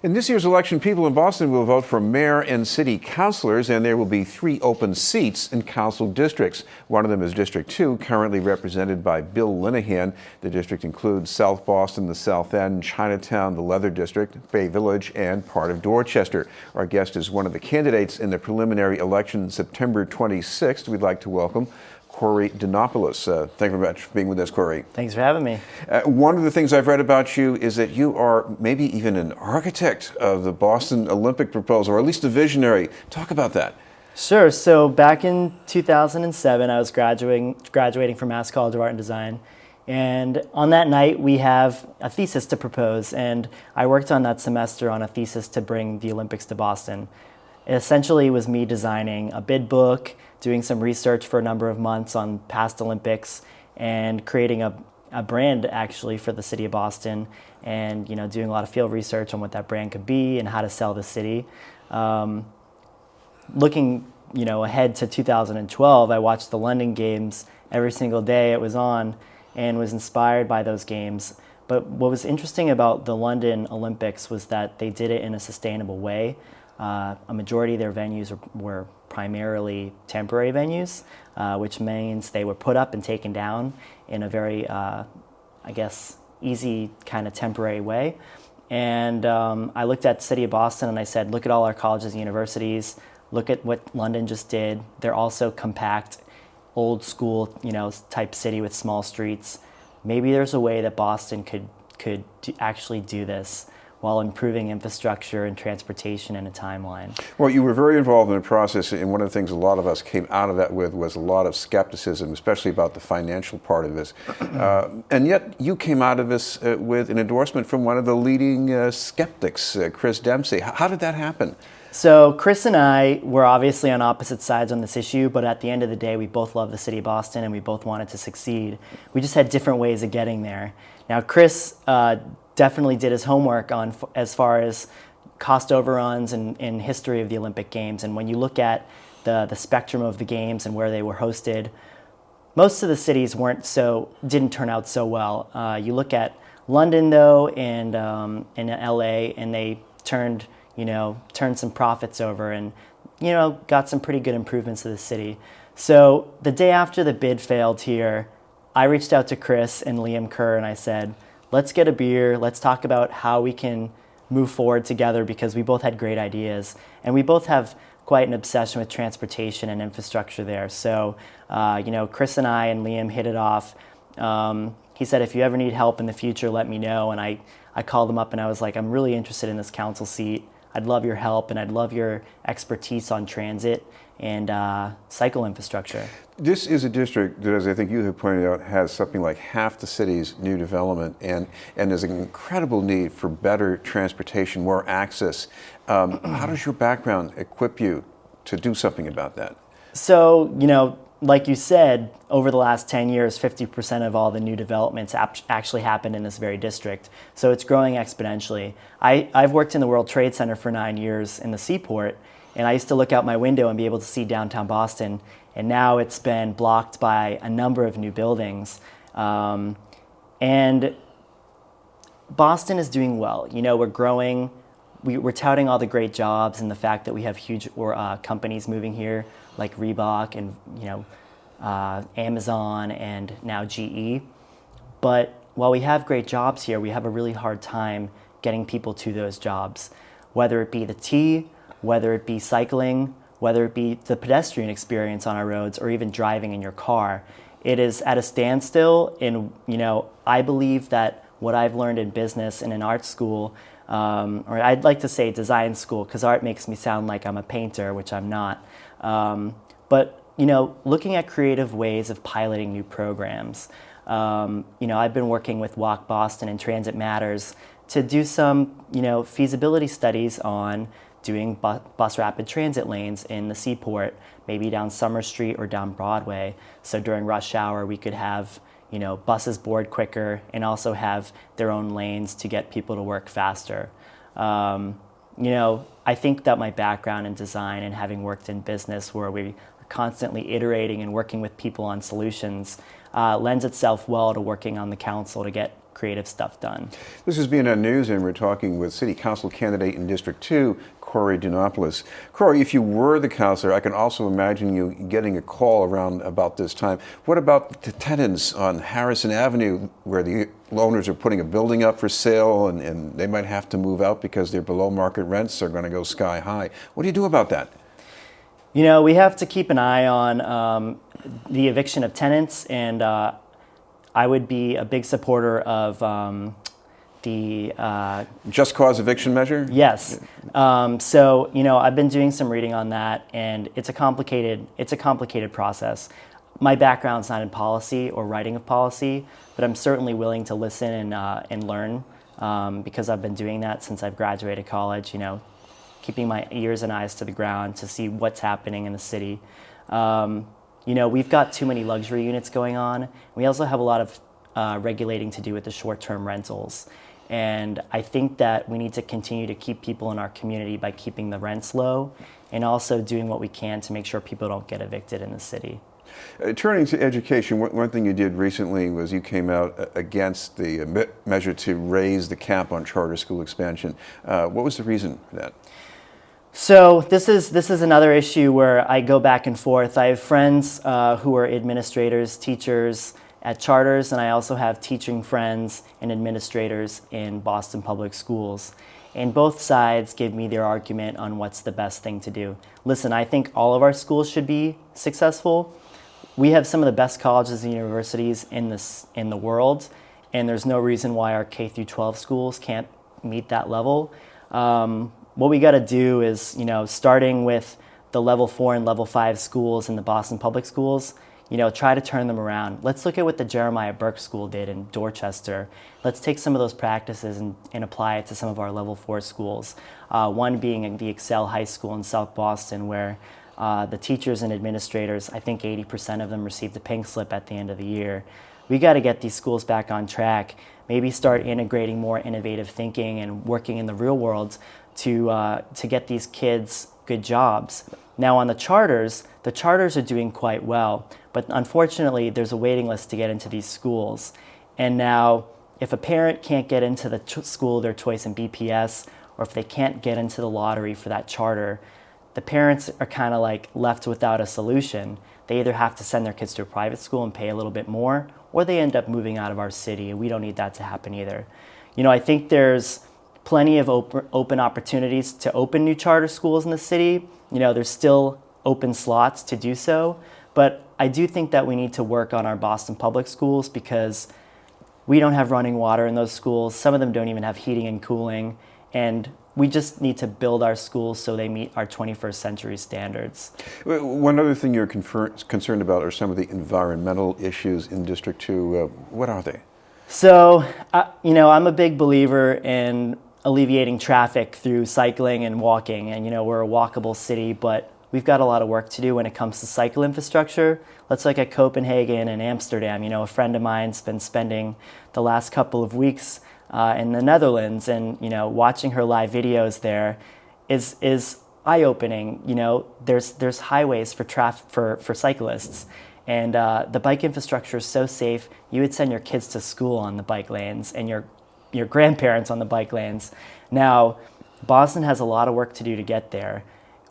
In this year's election, people in Boston will vote for mayor and city councilors, and there will be 3 open seats in council districts. One of them is District 2, currently represented by Bill Linehan. The district includes South Boston, the South End, Chinatown, the Leather District, Bay Village, and part of Dorchester. Our guest is one of the candidates in the preliminary election September 26th. We'd like to welcome Corey Dinopoulos. Thank you very much for being with us, Corey. Thanks for having me. One of the things I've read about you is that you are maybe even an architect of the Boston Olympic proposal, or at least a visionary. Talk about that. Sure. So back in 2007, I was graduating from Mass College of Art and Design. And on that night, we have a thesis to propose. And I worked on that semester on a thesis to bring the Olympics to Boston. It essentially was me designing a bid book, doing some research for a number of months on past Olympics, and creating a brand actually for the city of Boston, and doing a lot of field research on what that brand could be and how to sell the city. Looking ahead to 2012, I watched the London Games every single day it was on and was inspired by those games. But what was interesting about the London Olympics was that they did it in a sustainable way. A majority of their venues were primarily temporary venues, which means they were put up and taken down in a very, easy kind of temporary way. And I looked at the city of Boston and I said, look at all our colleges and universities, look at what London just did. They're also compact, old school, type city with small streets. Maybe there's a way that Boston could actually do this while improving infrastructure and transportation in a timeline. Well, you were very involved in the process, and one of the things a lot of us came out of that with was a lot of skepticism, especially about the financial part of this. And yet you came out of this with an endorsement from one of the leading skeptics, Chris Dempsey. How did that happen? So Chris and I were obviously on opposite sides on this issue, but at the end of the day, we both love the city of Boston and we both wanted to succeed. We just had different ways of getting there. Now, Chris definitely did his homework on as far as cost overruns and history of the Olympic Games. And when you look at the spectrum of the games and where they were hosted, most of the cities didn't turn out so well. You look at London though, and in LA, and they turned some profits over and got some pretty good improvements to the city. So the day after the bid failed here, I reached out to Chris and Liam Kerr and I said, let's get a beer, let's talk about how we can move forward together, because we both had great ideas and we both have quite an obsession with transportation and infrastructure there. So, Chris and I and Liam hit it off. He said, if you ever need help in the future, let me know. And I called him up and I was like, I'm really interested in this council seat. I'd love your help and I'd love your expertise on transit and cycle infrastructure. This is a district that, as I think you have pointed out, has something like half the city's new development, and there's an incredible need for better transportation, more access. How does your background equip you to do something about that? So, like you said, over the last 10 years, 50% of all the new developments actually happened in this very district. So it's growing exponentially. I've worked in the World Trade Center for 9 years in the Seaport, and I used to look out my window and be able to see downtown Boston. And now it's been blocked by a number of new buildings. And Boston is doing well. We're growing. We're touting all the great jobs and the fact that we have huge companies moving here, like Reebok and Amazon and now GE. But while we have great jobs here, we have a really hard time getting people to those jobs, whether it be the T, whether it be cycling, whether it be the pedestrian experience on our roads, or even driving in your car. It is at a standstill. And I believe that what I've learned in business and in art school, or I'd like to say design school, because art makes me sound like I'm a painter, which I'm not. But looking at creative ways of piloting new programs. I've been working with Walk Boston and Transit Matters to do some feasibility studies on doing bus rapid transit lanes in the Seaport, maybe down Summer Street or down Broadway. So during rush hour, we could have buses board quicker and also have their own lanes to get people to work faster. I think that my background in design and having worked in business where we are constantly iterating and working with people on solutions lends itself well to working on the council to get creative stuff done. This is BNN News, and we're talking with City Council candidate in District 2, Corey Dinopoulos. Corey, if you were the councilor, I can also imagine you getting a call around about this time. What about the tenants on Harrison Avenue, where the owners are putting a building up for sale and they might have to move out because their below market rents are going to go sky high? What do you do about that? You know, we have to keep an eye on the eviction of tenants, and I would be a big supporter of the just cause eviction measure? Yes. So, you know, I've been doing some reading on that, and it's a complicated process. My background's not in policy or writing of policy, but I'm certainly willing to listen and learn because I've been doing that since I've graduated college, you know, keeping my ears and eyes to the ground to see what's happening in the city. You know, we've got too many luxury units going on. We also have a lot of regulating to do with the short-term rentals. And I think that we need to continue to keep people in our community by keeping the rents low and also doing what we can to make sure people don't get evicted in the city. Turning to education, one thing you did recently was you came out against the measure to raise the cap on charter school expansion. What was the reason for that? So this is another issue where I go back and forth. I have friends who are administrators, teachers at charters, and I also have teaching friends and administrators in Boston Public Schools. And both sides give me their argument on what's the best thing to do. Listen, I think all of our schools should be successful. We have some of the best colleges and universities in the world, and there's no reason why our K through 12 schools can't meet that level. What we got to do is, you know, starting with the level 4 and level 5 schools in the Boston Public Schools, you know, try to turn them around. Let's look at what the Jeremiah Burke School did in Dorchester. Let's take some of those practices and apply it to some of our level 4 schools. One being the Excel High School in South Boston, where the teachers and administrators, I think 80% of them received a pink slip at the end of the year. We got to get these schools back on track, maybe start integrating more innovative thinking and working in the real world to get these kids good jobs. Now on the charters are doing quite well, but unfortunately there's a waiting list to get into these schools. And now if a parent can't get into the school of their choice in BPS, or if they can't get into the lottery for that charter, the parents are kind of like left without a solution. They either have to send their kids to a private school and pay a little bit more, or they end up moving out of our city, and we don't need that to happen either. You know, I think there's plenty of open opportunities to open new charter schools in the city. You know, there's still open slots to do so, but I do think that we need to work on our Boston Public Schools because we don't have running water in those schools. Some of them don't even have heating and cooling, and we just need to build our schools so they meet our 21st century standards. One other thing you're concerned about are some of the environmental issues in District 2. What are they? So, you know, I'm a big believer in alleviating traffic through cycling and walking. And, you know, we're a walkable city, but we've got a lot of work to do when it comes to cycle infrastructure. Let's look at Copenhagen and Amsterdam. You know, a friend of mine's been spending the last couple of weeks in the Netherlands, and, you know, watching her live videos there is eye-opening. You know, there's highways for cyclists. And the bike infrastructure is so safe. You would send your kids to school on the bike lanes and your grandparents on the bike lanes. Now, Boston has a lot of work to do to get there.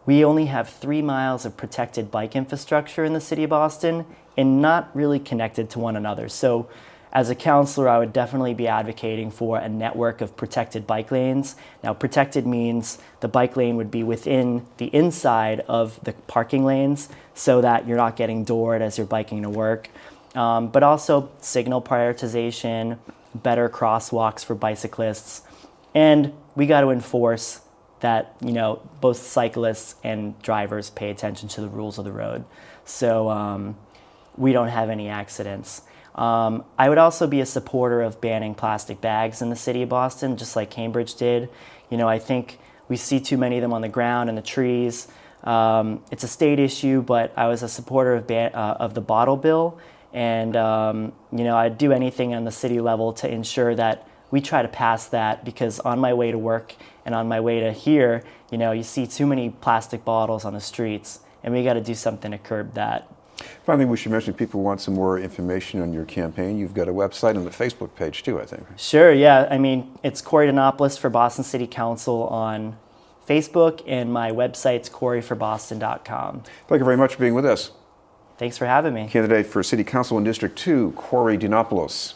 We only have 3 miles of protected bike infrastructure in the city of Boston and not really connected to one another. So as a counselor, I would definitely be advocating for a network of protected bike lanes. Now, protected means the bike lane would be within the inside of the parking lanes so that you're not getting doored as you're biking to work. But also signal prioritization, better crosswalks for bicyclists. And we got to enforce that, you know, both cyclists and drivers pay attention to the rules of the road so we don't have any accidents. I would also be a supporter of banning plastic bags in the city of Boston, just like Cambridge did. You know, I think we see too many of them on the ground and the trees. It's a state issue, but I was a supporter of the bottle bill. And, you know, I'd do anything on the city level to ensure that we try to pass that, because on my way to work and on my way to here, you know, you see too many plastic bottles on the streets, and we got to do something to curb that. Finally, we should mention if people want some more information on your campaign. You've got a website and a Facebook page too, I think. Sure, yeah. I mean, it's Corey Dinopoulos for Boston City Council on Facebook, and my website's coreyforboston.com. Thank you very much for being with us. Thanks for having me. Candidate for City Council in District 2, Corey Dinopoulos.